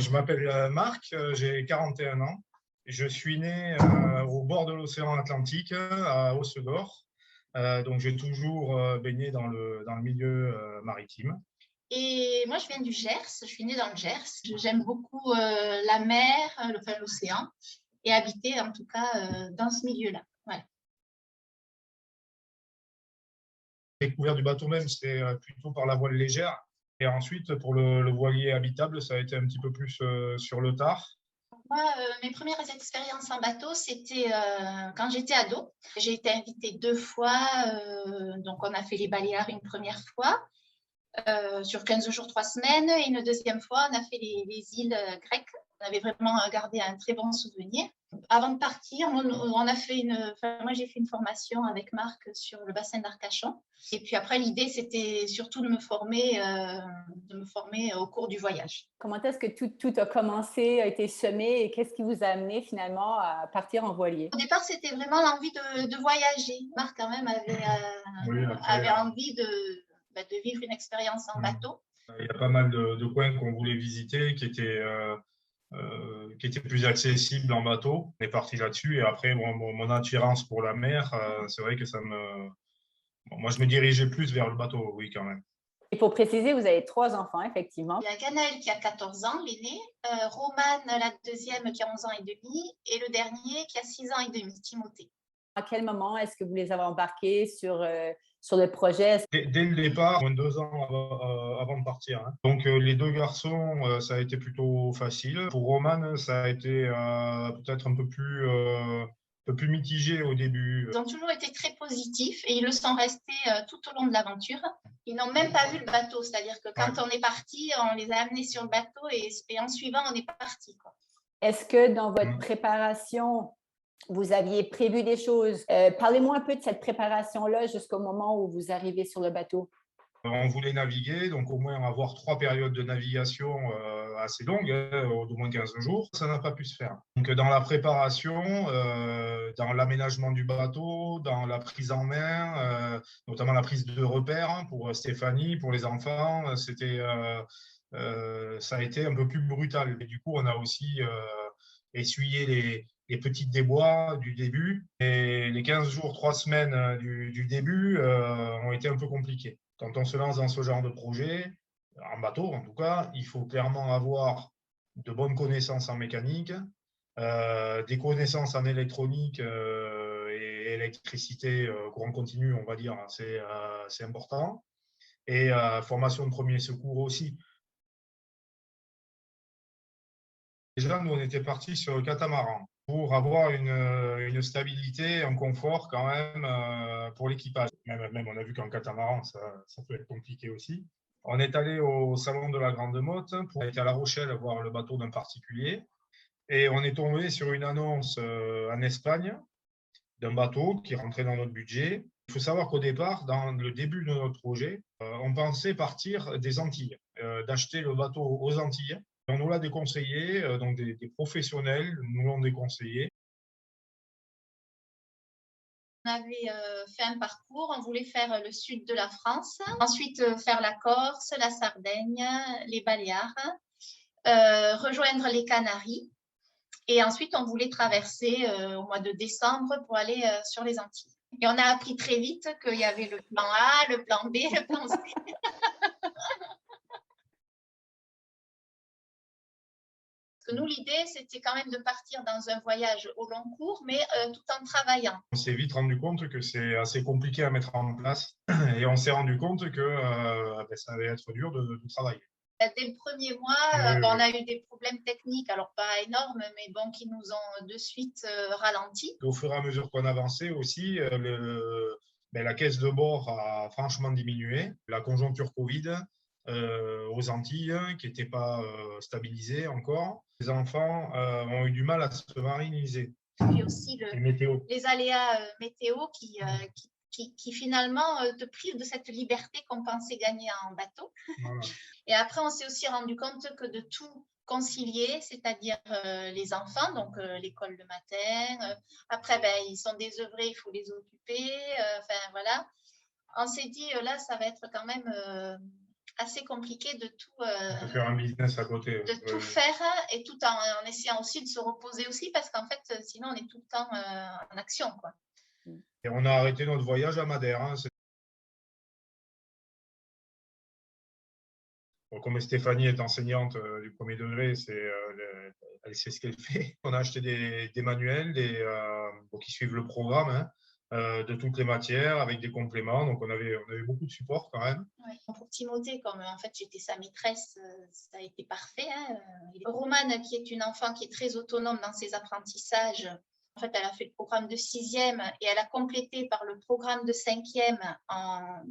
Je m'appelle Marc, j'ai 41 ans. Je suis né au bord de l'océan Atlantique, à Hossegor. Donc, j'ai toujours baigné dans le milieu maritime. Et moi, je viens du Gers, je suis née dans le Gers. J'aime beaucoup la mer, enfin l'océan, et habiter en tout cas dans ce milieu-là. Voilà. La découverte du bateau même, c'était plutôt par la voile légère. Et ensuite, pour le voilier habitable, ça a été un petit peu plus sur le tard. Moi, mes premières expériences en bateau, c'était quand j'étais ado. J'ai été invitée 2 fois, donc on a fait les Baléares une première fois, sur 15 jours, 3 semaines, et une deuxième fois, on a fait les îles grecques. On avait vraiment gardé un très bon souvenir. Avant de partir, on a fait moi j'ai fait une formation avec Marc sur le bassin d'Arcachon. Et puis après, l'idée, c'était surtout de me former au cours du voyage. Comment est-ce que tout a commencé, a été semé, et qu'est-ce qui vous a amené finalement à partir en voilier? Au départ, c'était vraiment l'envie de voyager. Marc, quand même, avait envie de vivre une expérience en bateau. Il y a pas mal de coins qu'on voulait visiter qui étaient plus accessibles en bateau. On est parti là-dessus. Et après, mon attirance pour la mer, c'est vrai que moi, je me dirigeais plus vers le bateau, oui, quand même. Et pour préciser, vous avez 3 enfants, effectivement. Il y a Ganaël qui a 14 ans, l'aîné, Romane, la deuxième, qui a 11 ans et demi, et le dernier qui a 6 ans et demi, Timothée. À quel moment est-ce que vous les avez embarqués sur le projet? Dès le départ, moins de 2 ans avant de partir. Hein. Donc, les 2 garçons, ça a été plutôt facile. Pour Roman, ça a été peut-être un peu plus mitigé au début. Ils ont toujours été très positifs et ils le sont restés tout au long de l'aventure. Ils n'ont même pas vu le bateau, c'est-à-dire que quand on est parti, on les a amenés sur le bateau et en suivant, on est parti. Est-ce que dans votre préparation, vous aviez prévu des choses? Parlez-moi un peu de cette préparation-là jusqu'au moment où vous arrivez sur le bateau. On voulait naviguer, donc au moins avoir 3 périodes de navigation assez longues, d'au moins 15 jours. Ça n'a pas pu se faire. Donc, dans la préparation, dans l'aménagement du bateau, dans la prise en main, notamment la prise de repères pour Stéphanie, pour les enfants, ça a été un peu plus brutal. Et du coup, on a aussi essuyé les petits déboires du début. Et les 15 jours, 3 semaines du début ont été un peu compliqués. Quand on se lance dans ce genre de projet, en bateau en tout cas, il faut clairement avoir de bonnes connaissances en mécanique, des connaissances en électronique et électricité, courant continu, on va dire, c'est important. Et formation de premier secours aussi. Déjà, nous, on était partis sur le catamaran pour avoir une stabilité, un confort quand même pour l'équipage. Même on a vu qu'en catamaran, ça peut être compliqué aussi. On est allé au Salon de la Grande Motte pour aller à La Rochelle voir le bateau d'un particulier. Et on est tombé sur une annonce en Espagne d'un bateau qui rentrait dans notre budget. Il faut savoir qu'au départ, dans le début de notre projet, on pensait partir des Antilles, d'acheter le bateau aux Antilles. On nous l'a déconseillé, donc des professionnels nous l'ont déconseillé. On avait fait un parcours, on voulait faire le sud de la France, ensuite faire la Corse, la Sardaigne, les Baléares, rejoindre les Canaries, et ensuite on voulait traverser au mois de décembre pour aller sur les Antilles. Et on a appris très vite qu'il y avait le plan A, le plan B, le plan C. Nous, l'idée, c'était quand même de partir dans un voyage au long cours, mais tout en travaillant. On s'est vite rendu compte que c'est assez compliqué à mettre en place et on s'est rendu compte que ça allait être dur de travailler. Dès le premier mois, on a eu des problèmes techniques, alors pas énormes, mais bon, qui nous ont de suite ralenti. Au fur et à mesure qu'on avançait aussi, la caisse de bord a franchement diminué. La conjoncture Covid aux Antilles, qui n'était pas stabilisée encore. Les enfants ont eu du mal à se mariniser. Et puis aussi les aléas météo qui finalement te privent de cette liberté qu'on pensait gagner en bateau. Voilà. Et après, on s'est aussi rendu compte que de tout concilier, c'est-à-dire les enfants, donc l'école le matin, après ils sont désœuvrés, il faut les occuper, enfin voilà. On s'est dit là, ça va être quand même assez compliqué de tout, De faire un business à côté. de tout faire et tout en essayant aussi de se reposer aussi parce qu'en fait, sinon, on est tout le temps en action, quoi. Et on a arrêté notre voyage à Madère. Hein. Bon, comme Stéphanie est enseignante du premier degré, elle sait ce qu'elle fait. On a acheté des manuels pour qui suivent le programme de toutes les matières avec des compléments. Donc, on avait beaucoup de support quand même. Ouais. Pour Timothée, comme en fait j'étais sa maîtresse, ça a été parfait. Hein. Romane, qui est une enfant qui est très autonome dans ses apprentissages, en fait, elle a fait le programme de 6e et elle a complété par le programme de 5e en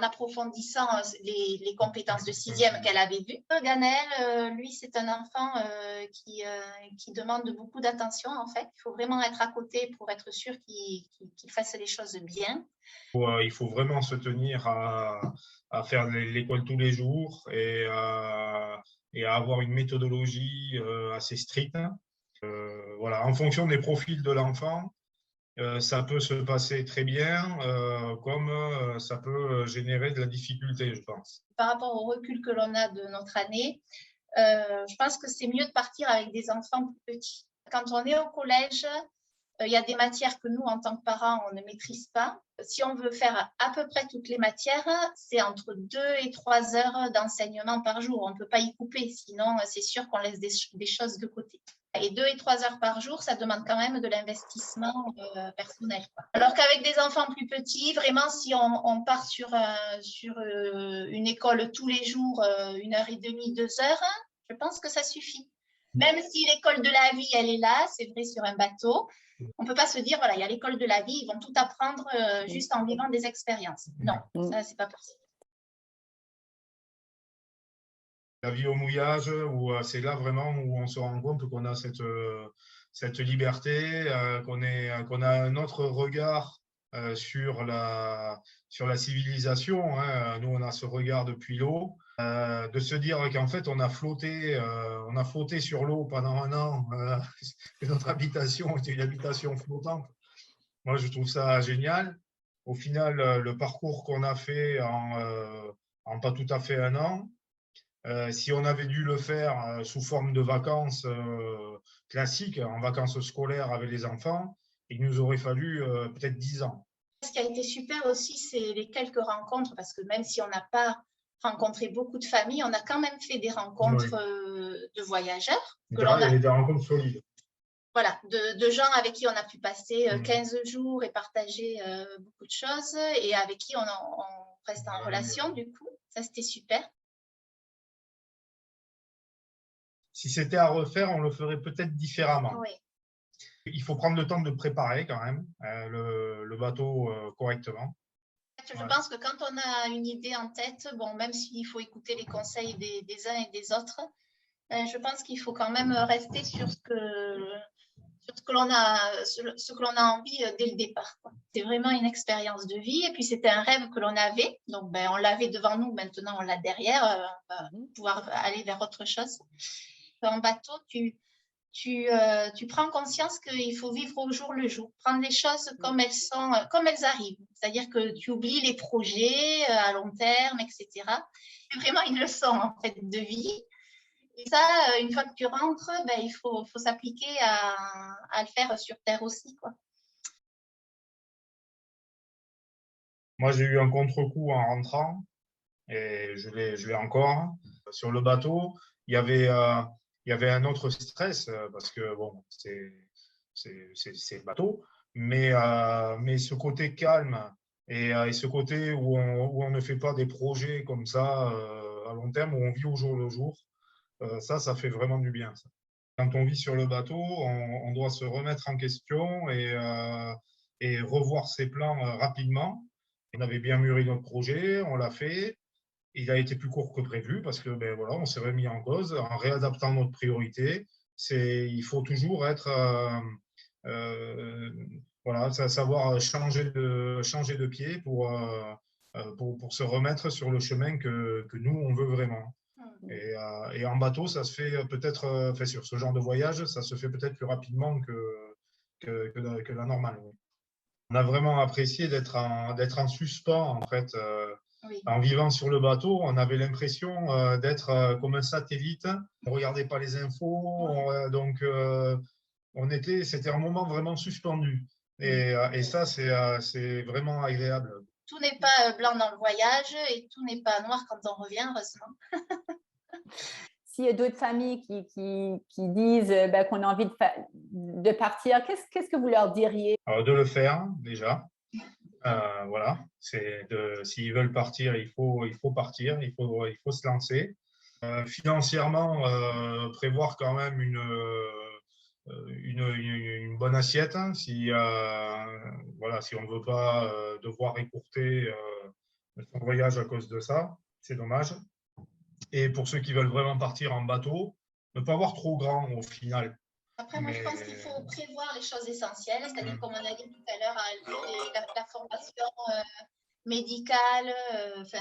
approfondissant les compétences de 6e qu'elle avait vues. Ganaël, lui, c'est un enfant qui demande beaucoup d'attention, en fait. Il faut vraiment être à côté pour être sûr qu'il fasse les choses bien. Il faut vraiment se tenir à faire l'école tous les jours et à avoir une méthodologie assez stricte. Voilà, en fonction des profils de l'enfant, ça peut se passer très bien, comme ça peut générer de la difficulté, je pense. Par rapport au recul que l'on a de notre année, je pense que c'est mieux de partir avec des enfants plus petits. Quand on est au collège, il y a des matières que nous, en tant que parents, on ne maîtrise pas. Si on veut faire à peu près toutes les matières, c'est entre 2 et 3 heures d'enseignement par jour. On ne peut pas y couper, sinon c'est sûr qu'on laisse des choses de côté. Et 2 et 3 heures par jour, ça demande quand même de l'investissement personnel, quoi. Alors qu'avec des enfants plus petits, vraiment, si on part sur une école tous les jours, 1h30, 2 heures, je pense que ça suffit. Même si l'école de la vie, elle est là, c'est vrai, sur un bateau, on ne peut pas se dire, voilà, il y a l'école de la vie, ils vont tout apprendre juste en vivant des expériences. Non, ça, c'est pas possible. La vie au mouillage, c'est là vraiment où on se rend compte qu'on a cette liberté, qu'on a un autre regard sur la civilisation. Hein. Nous, on a ce regard depuis l'eau, de se dire qu'en fait, on a flotté sur l'eau pendant un an, que notre habitation était une habitation flottante. Moi, je trouve ça génial. Au final, le parcours qu'on a fait en pas tout à fait un an, si on avait dû le faire sous forme de vacances classiques, en vacances scolaires avec les enfants, il nous aurait fallu peut-être 10 ans. Ce qui a été super aussi, c'est les quelques rencontres, parce que même si on n'a pas rencontré beaucoup de familles, on a quand même fait des rencontres de voyageurs. Il y avait des rencontres solides. Voilà, de gens avec qui on a pu passer 15 jours et partager beaucoup de choses, et avec qui on reste en relation, du coup. Ça, c'était super. Si c'était à refaire, on le ferait peut-être différemment. Oui. Il faut prendre le temps de préparer quand même le bateau correctement. Je pense que quand on a une idée en tête, bon, même s'il faut écouter les conseils des uns et des autres, je pense qu'il faut quand même rester sur ce que l'on a envie dès le départ. C'est vraiment une expérience de vie et puis c'était un rêve que l'on avait. Donc, on l'avait devant nous, maintenant on l'a derrière, on va pouvoir aller vers autre chose. En bateau, tu prends conscience qu'il faut vivre au jour le jour, prendre les choses comme elles sont, comme elles arrivent. C'est-à-dire que tu oublies les projets à long terme, etc. C'est vraiment une leçon en fait de vie. Et ça, une fois que tu rentres, il faut s'appliquer à le faire sur Terre aussi, quoi. Moi, j'ai eu un contre-coup en rentrant et je l'ai encore. Sur le bateau, il y avait un autre stress parce que bon, c'est le bateau, mais ce côté calme et ce côté où on ne fait pas des projets comme ça à long terme, où on vit au jour le jour, ça fait vraiment du bien. Ça. Quand on vit sur le bateau, on doit se remettre en question et revoir ses plans rapidement. On avait bien mûri notre projet, on l'a fait. Il a été plus court que prévu parce que voilà, on s'est remis en cause en réadaptant notre priorité. Il faut toujours être voilà, savoir changer de pied pour se remettre sur le chemin que nous on veut vraiment. Et en bateau, ça se fait peut-être, sur ce genre de voyage, ça se fait peut-être plus rapidement que la normale. Oui. On a vraiment apprécié d'être en suspens en fait. Oui. En vivant sur le bateau, on avait l'impression d'être comme un satellite. On ne regardait pas les infos, c'était un moment vraiment suspendu. Et ça, c'est vraiment agréable. Tout n'est pas blanc dans le voyage et tout n'est pas noir quand on revient, heureusement. S'il y a d'autres familles qui disent qu'on a envie de partir, qu'est-ce que vous leur diriez? Alors, de le faire, déjà. Voilà, s'ils veulent partir, il faut partir, il faut se lancer. Financièrement, prévoir quand même une bonne assiette, hein, voilà, si on ne veut pas devoir écourter son voyage à cause de ça, c'est dommage. Et pour ceux qui veulent vraiment partir en bateau, ne pas avoir trop grand au final. Après, moi, je pense qu'il faut prévoir les choses essentielles, c'est-à-dire, comme on a dit tout à l'heure, la formation médicale,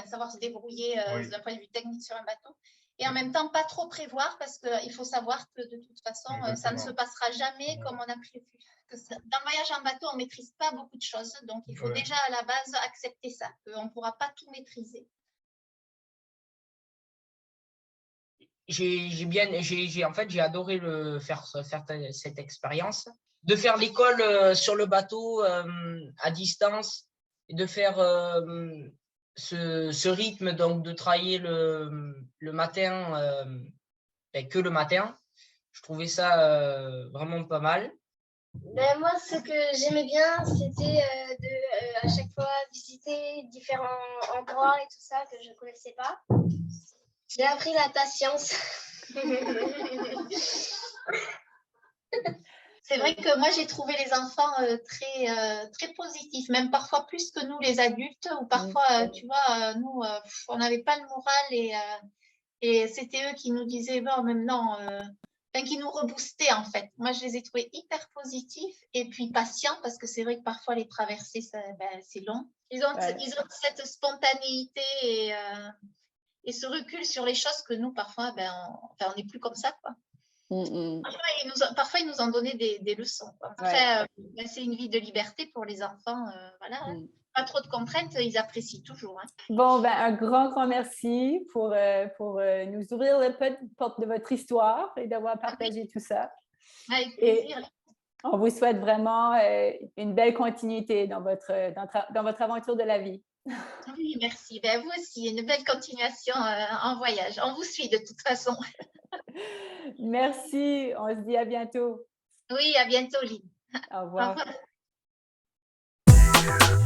savoir se débrouiller d'un point de vue technique sur un bateau. Et en même temps, pas trop prévoir, parce qu'il faut savoir que de toute façon, ça ne se passera jamais comme on a prévu. Dans le voyage en bateau, on ne maîtrise pas beaucoup de choses, donc il faut déjà à la base accepter ça, qu'on ne pourra pas tout maîtriser. J'ai adoré faire cette expérience, de faire l'école sur le bateau à distance, et de faire ce rythme, donc de travailler le matin, que le matin. Je trouvais ça vraiment pas mal. Moi, ce que j'aimais bien, c'était à chaque fois visiter différents endroits et tout ça que je ne connaissais pas. J'ai appris la patience. C'est vrai que moi, j'ai trouvé les enfants très positifs, même parfois plus que nous, les adultes, ou parfois, tu vois, nous, on n'avait pas le moral et c'était eux qui nous disaient, bon, même non, qui nous reboostaient en fait. Moi, je les ai trouvés hyper positifs et puis patients, parce que c'est vrai que parfois les traversées, c'est long. Ils ont cette spontanéité et ce recul sur les choses que nous, parfois, on n'est plus comme ça, quoi. Parfois, ils nous ont donné des leçons, quoi. Après, c'est une vie de liberté pour les enfants, voilà. Pas trop de contraintes, ils apprécient toujours. Hein. Bon, un grand merci pour nous ouvrir la porte de votre histoire et d'avoir partagé tout ça. Avec plaisir. Et on vous souhaite vraiment une belle continuité dans votre aventure de la vie. Oui, merci. Vous aussi, une belle continuation en voyage. On vous suit de toute façon. Merci. On se dit à bientôt. Oui, à bientôt, Lynn. Au revoir. Au revoir.